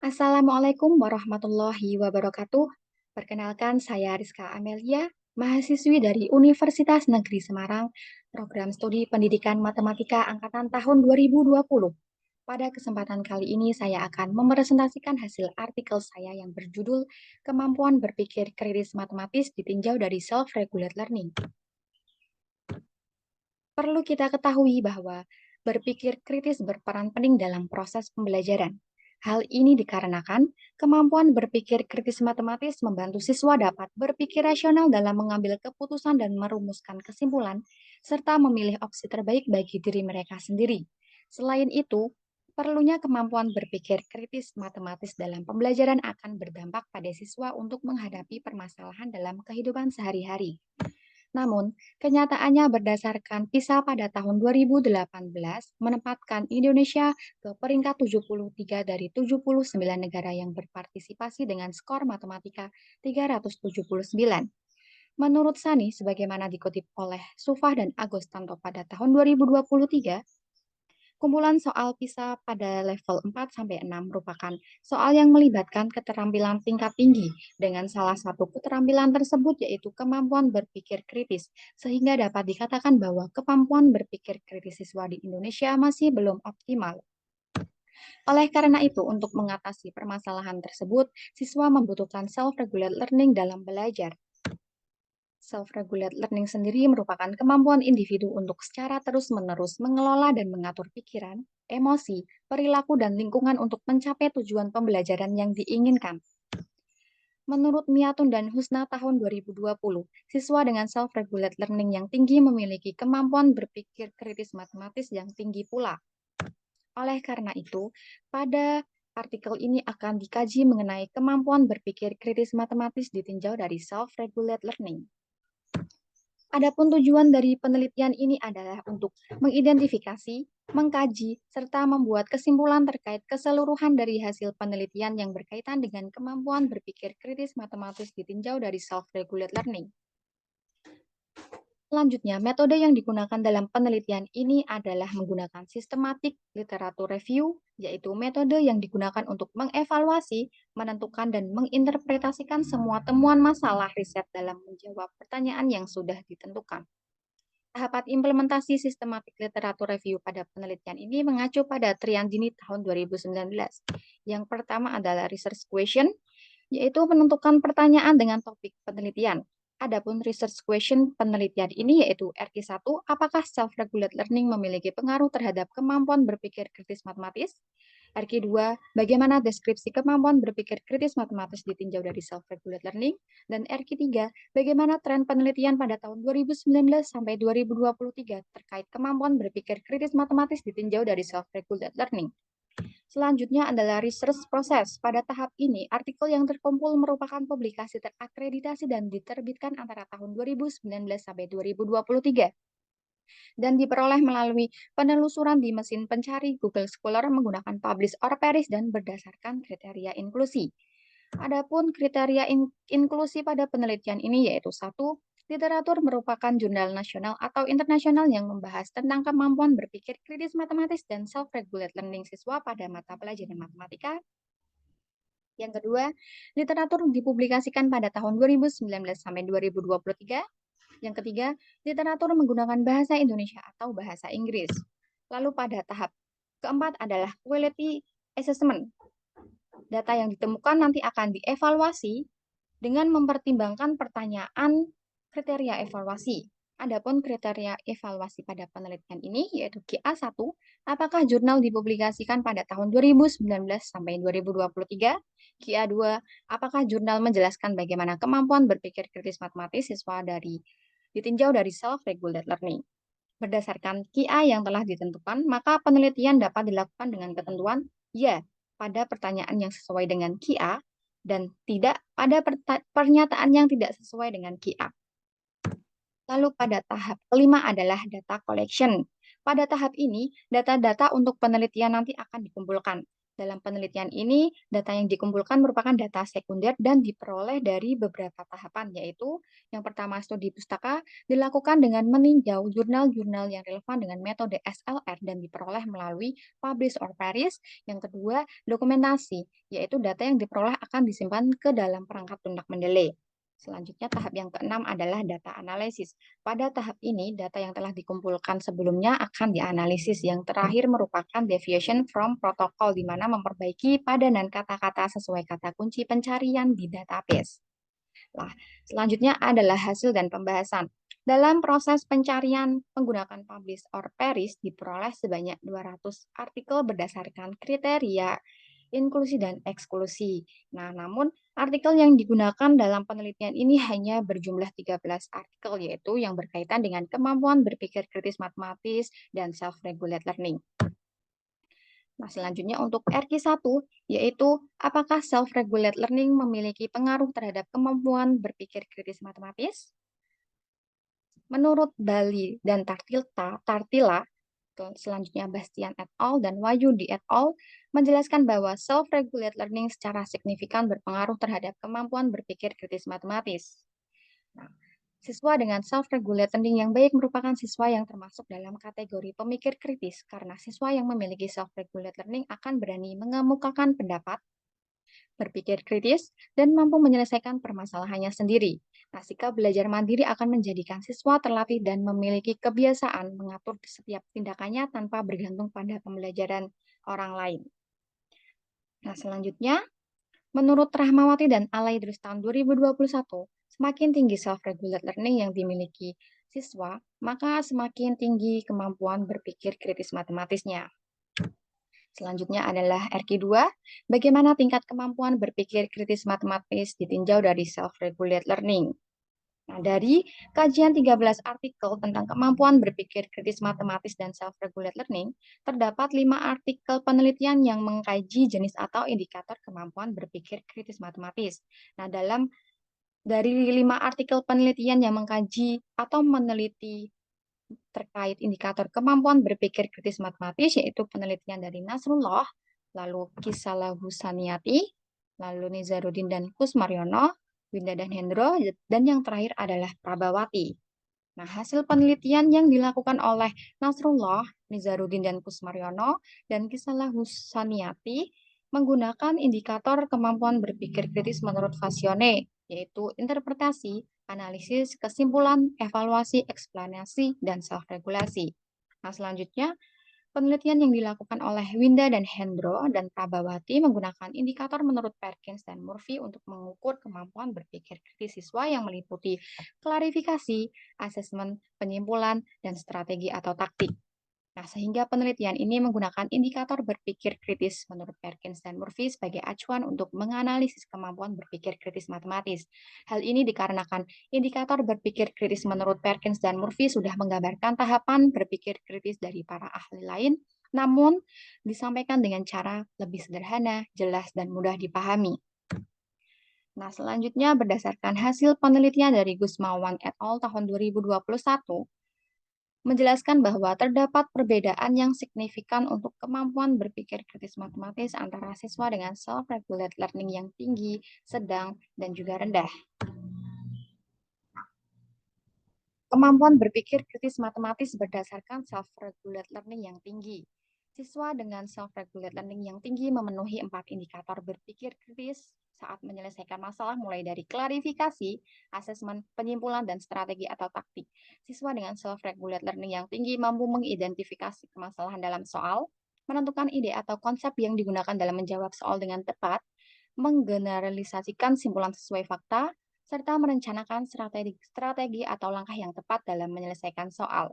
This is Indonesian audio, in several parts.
Assalamualaikum warahmatullahi wabarakatuh. Perkenalkan, saya Rizka Amelia, mahasiswi dari Universitas Negeri Semarang, program studi Pendidikan Matematika Angkatan tahun 2020. Pada kesempatan kali ini, saya akan mepresentasikan hasil artikel saya yang berjudul Kemampuan Berpikir Kritis Matematis Ditinjau dari Self-Regulate Learning. Perlu kita ketahui bahwa berpikir kritis berperan penting dalam proses pembelajaran. Hal ini dikarenakan kemampuan berpikir kritis matematis membantu siswa dapat berpikir rasional dalam mengambil keputusan dan merumuskan kesimpulan, serta memilih opsi terbaik bagi diri mereka sendiri. Selain itu, perlunya kemampuan berpikir kritis matematis dalam pembelajaran akan berdampak pada siswa untuk menghadapi permasalahan dalam kehidupan sehari-hari. Namun, kenyataannya berdasarkan PISA pada tahun 2018 menempatkan Indonesia ke peringkat 73 dari 79 negara yang berpartisipasi dengan skor matematika 379. Menurut Sani, sebagaimana dikutip oleh Sufah dan Agostanto pada tahun 2023, kumpulan soal PISA pada level 4-6 merupakan soal yang melibatkan keterampilan tingkat tinggi, dengan salah satu keterampilan tersebut yaitu kemampuan berpikir kritis, sehingga dapat dikatakan bahwa kemampuan berpikir kritis siswa di Indonesia masih belum optimal. Oleh karena itu, untuk mengatasi permasalahan tersebut, siswa membutuhkan self-regulate learning dalam belajar. Self-regulate learning sendiri merupakan kemampuan individu untuk secara terus-menerus mengelola dan mengatur pikiran, emosi, perilaku, dan lingkungan untuk mencapai tujuan pembelajaran yang diinginkan. Menurut Miatun dan Husna tahun 2020, siswa dengan self-regulate learning yang tinggi memiliki kemampuan berpikir kritis matematis yang tinggi pula. Oleh karena itu, pada artikel ini akan dikaji mengenai kemampuan berpikir kritis matematis ditinjau dari self-regulate learning. Adapun tujuan dari penelitian ini adalah untuk mengidentifikasi, mengkaji, serta membuat kesimpulan terkait keseluruhan dari hasil penelitian yang berkaitan dengan kemampuan berpikir kritis matematis ditinjau dari self-regulate learning. Selanjutnya, metode yang digunakan dalam penelitian ini adalah menggunakan systematic literature review, yaitu metode yang digunakan untuk mengevaluasi, menentukan, dan menginterpretasikan semua temuan masalah riset dalam menjawab pertanyaan yang sudah ditentukan. Tahapan implementasi systematic literature review pada penelitian ini mengacu pada Triandini tahun 2019. Yang pertama adalah research question, yaitu menentukan pertanyaan dengan topik penelitian. Adapun research question penelitian ini yaitu RQ1, apakah self-regulate learning memiliki pengaruh terhadap kemampuan berpikir kritis matematis? RQ2, bagaimana deskripsi kemampuan berpikir kritis matematis ditinjau dari self-regulate learning? Dan RQ3, bagaimana tren penelitian pada tahun 2019 sampai 2023 terkait kemampuan berpikir kritis matematis ditinjau dari self-regulate learning? Selanjutnya adalah research proses. Pada tahap ini, artikel yang terkumpul merupakan publikasi terakreditasi dan diterbitkan antara tahun 2019 sampai 2023 dan diperoleh melalui penelusuran di mesin pencari Google Scholar menggunakan publish or perish dan berdasarkan kriteria inklusi. Adapun kriteria inklusi pada penelitian ini yaitu satu, literatur merupakan jurnal nasional atau internasional yang membahas tentang kemampuan berpikir kritis matematis dan self-regulate learning siswa pada mata pelajaran matematika. Yang kedua, literatur dipublikasikan pada tahun 2019 sampai 2023. Yang ketiga, literatur menggunakan bahasa Indonesia atau bahasa Inggris. Lalu pada tahap keempat adalah quality assessment. Data yang ditemukan nanti akan dievaluasi dengan mempertimbangkan pertanyaan kriteria evaluasi. Adapun kriteria evaluasi pada penelitian ini yaitu QA1, apakah jurnal dipublikasikan pada tahun 2019 sampai 2023? QA2, apakah jurnal menjelaskan bagaimana kemampuan berpikir kritis matematis siswa ditinjau dari self-regulate learning? Berdasarkan QA yang telah ditentukan, maka penelitian dapat dilakukan dengan ketentuan ya pada pertanyaan yang sesuai dengan QA dan tidak pada pernyataan yang tidak sesuai dengan QA. Lalu pada tahap kelima adalah data collection. Pada tahap ini, data-data untuk penelitian nanti akan dikumpulkan. Dalam penelitian ini, data yang dikumpulkan merupakan data sekunder dan diperoleh dari beberapa tahapan, yaitu yang pertama studi pustaka dilakukan dengan meninjau jurnal-jurnal yang relevan dengan metode SLR dan diperoleh melalui publish or perish. Yang kedua, dokumentasi, yaitu data yang diperoleh akan disimpan ke dalam perangkat lunak Mendeley. Selanjutnya, tahap yang keenam adalah data analisis. Pada tahap ini, data yang telah dikumpulkan sebelumnya akan dianalisis. Yang terakhir merupakan deviation from protocol, di mana memperbaiki padanan kata-kata sesuai kata kunci pencarian di database. Nah, selanjutnya adalah hasil dan pembahasan. Dalam proses pencarian menggunakan publish or perish diperoleh sebanyak 200 artikel berdasarkan kriteria inklusi dan eksklusi. Nah, namun artikel yang digunakan dalam penelitian ini hanya berjumlah 13 artikel, yaitu yang berkaitan dengan kemampuan berpikir kritis matematis dan self-regulate learning. Nah, selanjutnya untuk RQ1, yaitu apakah self-regulate learning memiliki pengaruh terhadap kemampuan berpikir kritis matematis? Menurut Bali dan Tartila, selanjutnya Bastian et al. Dan Wahyudi et al. Menjelaskan bahwa self-regulate learning secara signifikan berpengaruh terhadap kemampuan berpikir kritis matematis. Nah, siswa dengan self-regulate learning yang baik merupakan siswa yang termasuk dalam kategori pemikir kritis karena siswa yang memiliki self-regulate learning akan berani mengemukakan pendapat, berpikir kritis, dan mampu menyelesaikan permasalahannya sendiri. Nah, sikap belajar mandiri akan menjadikan siswa terlatih dan memiliki kebiasaan mengatur setiap tindakannya tanpa bergantung pada pembelajaran orang lain. Nah, selanjutnya, menurut Rahmawati dan Alaidrus tahun 2021, semakin tinggi self-regulate learning yang dimiliki siswa, maka semakin tinggi kemampuan berpikir kritis matematisnya. Selanjutnya adalah RQ2, bagaimana tingkat kemampuan berpikir kritis matematis ditinjau dari self-regulate learning. Nah, dari kajian 13 artikel tentang kemampuan berpikir kritis matematis dan self-regulate learning, terdapat 5 artikel penelitian yang mengkaji jenis atau indikator kemampuan berpikir kritis matematis. Nah, dari 5 artikel penelitian yang mengkaji atau meneliti terkait indikator kemampuan berpikir kritis matematis, yaitu penelitian dari Nasrullah, lalu Kisala Husaniati, lalu Nizarudin dan Kusmaryono, Winda dan Hendro, dan yang terakhir adalah Prabawati. Nah, hasil penelitian yang dilakukan oleh Nasrullah, Nizarudin dan Kusmaryono, dan Kisala Husaniati menggunakan indikator kemampuan berpikir kritis menurut Fasione, yaitu interpretasi, analisis, kesimpulan, evaluasi, eksplanasi, dan self-regulasi. Nah, selanjutnya, penelitian yang dilakukan oleh Winda dan Hendro dan Prabawati menggunakan indikator menurut Perkins dan Murphy untuk mengukur kemampuan berpikir kritis siswa yang meliputi klarifikasi, asesmen, penyimpulan, dan strategi atau taktik. Nah, sehingga penelitian ini menggunakan indikator berpikir kritis menurut Perkins dan Murphy sebagai acuan untuk menganalisis kemampuan berpikir kritis matematis. Hal ini dikarenakan indikator berpikir kritis menurut Perkins dan Murphy sudah menggambarkan tahapan berpikir kritis dari para ahli lain, namun disampaikan dengan cara lebih sederhana, jelas, dan mudah dipahami. Nah, selanjutnya berdasarkan hasil penelitian dari Gusmawan et al. Tahun 2021, menjelaskan bahwa terdapat perbedaan yang signifikan untuk kemampuan berpikir kritis matematis antara siswa dengan self-regulate learning yang tinggi, sedang, dan juga rendah. Kemampuan berpikir kritis matematis berdasarkan self-regulate learning yang tinggi. Siswa dengan self-regulate learning yang tinggi memenuhi 4 indikator berpikir kritis saat menyelesaikan masalah mulai dari klarifikasi, asesmen, penyimpulan, dan strategi atau taktik. Siswa dengan self-regulate learning yang tinggi mampu mengidentifikasi permasalahan dalam soal, menentukan ide atau konsep yang digunakan dalam menjawab soal dengan tepat, menggeneralisasikan simpulan sesuai fakta, serta merencanakan strategi atau langkah yang tepat dalam menyelesaikan soal.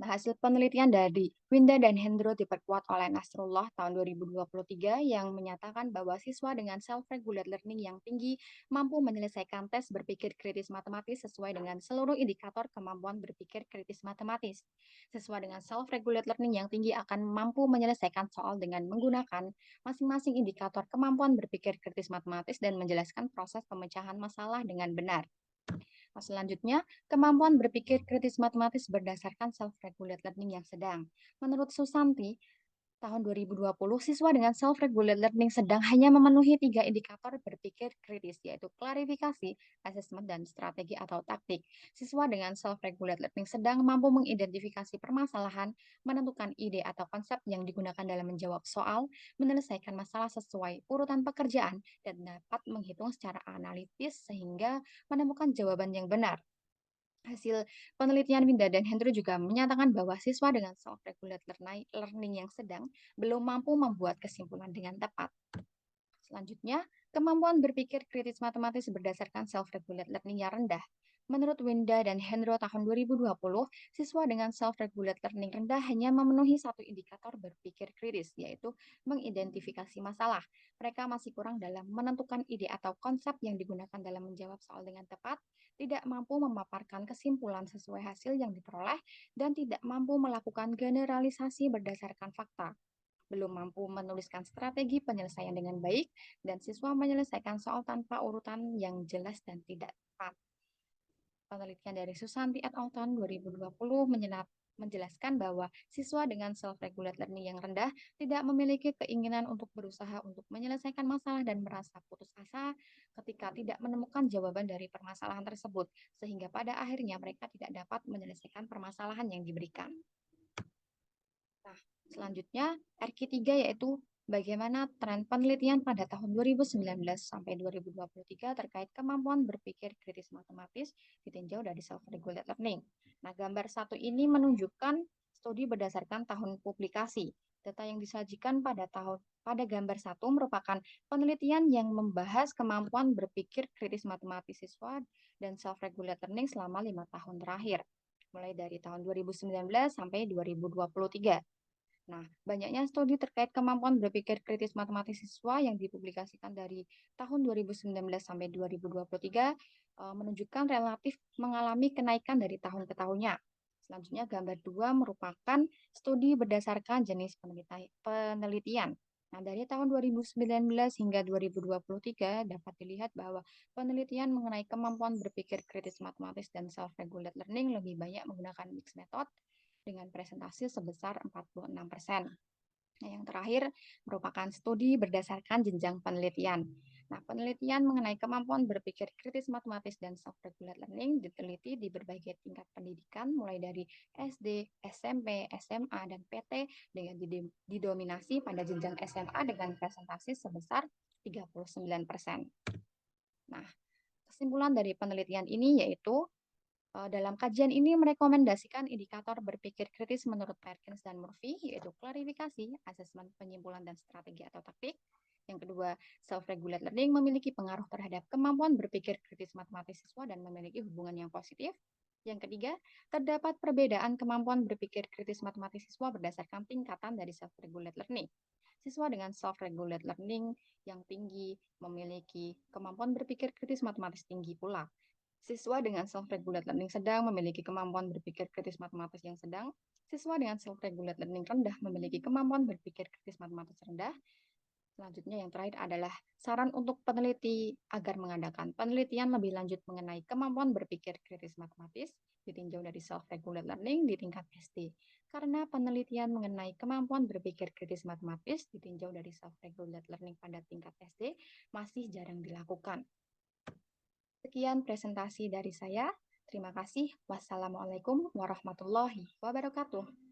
Nah, hasil penelitian dari Winda dan Hendro diperkuat oleh Nasrullah tahun 2023 yang menyatakan bahwa siswa dengan self-regulate learning yang tinggi mampu menyelesaikan tes berpikir kritis matematis sesuai dengan seluruh indikator kemampuan berpikir kritis matematis. Siswa dengan self-regulate learning yang tinggi akan mampu menyelesaikan soal dengan menggunakan masing-masing indikator kemampuan berpikir kritis matematis dan menjelaskan proses pemecahan masalah dengan benar. Nah, selanjutnya, kemampuan berpikir kritis matematis berdasarkan self-regulate learning yang sedang. Menurut Susanti, Tahun 2020, siswa dengan self-regulated learning sedang hanya memenuhi 3 indikator berpikir kritis, yaitu klarifikasi, asesmen, dan strategi atau taktik. Siswa dengan self-regulated learning sedang mampu mengidentifikasi permasalahan, menentukan ide atau konsep yang digunakan dalam menjawab soal, menyelesaikan masalah sesuai urutan pekerjaan, dan dapat menghitung secara analitis sehingga menemukan jawaban yang benar. Hasil penelitian Winda dan Hendro juga menyatakan bahwa siswa dengan self-regulated learning yang sedang belum mampu membuat kesimpulan dengan tepat. Selanjutnya, kemampuan berpikir kritis matematis berdasarkan self-regulated learning yang rendah. Menurut Winda dan Hendro tahun 2020, siswa dengan self-regulated learning rendah hanya memenuhi satu indikator berpikir kritis, yaitu mengidentifikasi masalah. Mereka masih kurang dalam menentukan ide atau konsep yang digunakan dalam menjawab soal dengan tepat, tidak mampu memaparkan kesimpulan sesuai hasil yang diperoleh, dan tidak mampu melakukan generalisasi berdasarkan fakta, belum mampu menuliskan strategi penyelesaian dengan baik, dan siswa menyelesaikan soal tanpa urutan yang jelas dan tidak tepat. Penelitian dari Susanti et al. Tahun 2020 menjelaskan bahwa siswa dengan self-regulated learning yang rendah tidak memiliki keinginan untuk berusaha untuk menyelesaikan masalah dan merasa putus asa ketika tidak menemukan jawaban dari permasalahan tersebut, sehingga pada akhirnya mereka tidak dapat menyelesaikan permasalahan yang diberikan. Nah, selanjutnya RQ3 yaitu bagaimana tren penelitian pada tahun 2019 sampai 2023 terkait kemampuan berpikir kritis matematis ditinjau dari self-regulated learning. Nah, gambar satu ini menunjukkan studi berdasarkan tahun publikasi. Data yang disajikan pada gambar satu merupakan penelitian yang membahas kemampuan berpikir kritis matematis siswa dan self-regulated learning selama 5 tahun terakhir, mulai dari tahun 2019 sampai 2023. Nah, banyaknya studi terkait kemampuan berpikir kritis matematis siswa yang dipublikasikan dari tahun 2019 sampai 2023 menunjukkan relatif mengalami kenaikan dari tahun ke tahunnya. Selanjutnya, gambar 2 merupakan studi berdasarkan jenis penelitian. Nah, dari tahun 2019 hingga 2023 dapat dilihat bahwa penelitian mengenai kemampuan berpikir kritis matematis dan self-regulated learning lebih banyak menggunakan mixed method dengan presentasi sebesar 46%. Nah, yang terakhir merupakan studi berdasarkan jenjang penelitian. Nah, penelitian mengenai kemampuan berpikir kritis matematis dan self-regulated learning diteliti di berbagai tingkat pendidikan, mulai dari SD, SMP, SMA, dan PT, dengan didominasi pada jenjang SMA dengan presentasi sebesar 39%. Nah, kesimpulan dari penelitian ini yaitu dalam kajian ini merekomendasikan indikator berpikir kritis menurut Perkins dan Murphy, yaitu klarifikasi, asesmen, penyimpulan, dan strategi atau taktik. Yang kedua, self-regulated learning memiliki pengaruh terhadap kemampuan berpikir kritis matematis siswa dan memiliki hubungan yang positif. Yang ketiga, terdapat perbedaan kemampuan berpikir kritis matematis siswa berdasarkan tingkatan dari self-regulated learning. Siswa dengan self-regulated learning yang tinggi memiliki kemampuan berpikir kritis matematis tinggi pula. Siswa dengan self-regulated learning sedang memiliki kemampuan berpikir kritis matematis yang sedang. Siswa dengan self-regulated learning rendah memiliki kemampuan berpikir kritis matematis rendah. Selanjutnya yang terakhir adalah saran untuk peneliti agar mengadakan penelitian lebih lanjut mengenai kemampuan berpikir kritis matematis ditinjau dari self-regulated learning di tingkat SD. Karena penelitian mengenai kemampuan berpikir kritis matematis ditinjau dari self-regulated learning pada tingkat SD masih jarang dilakukan. Sekian presentasi dari saya. Terima kasih. Wassalamualaikum warahmatullahi wabarakatuh.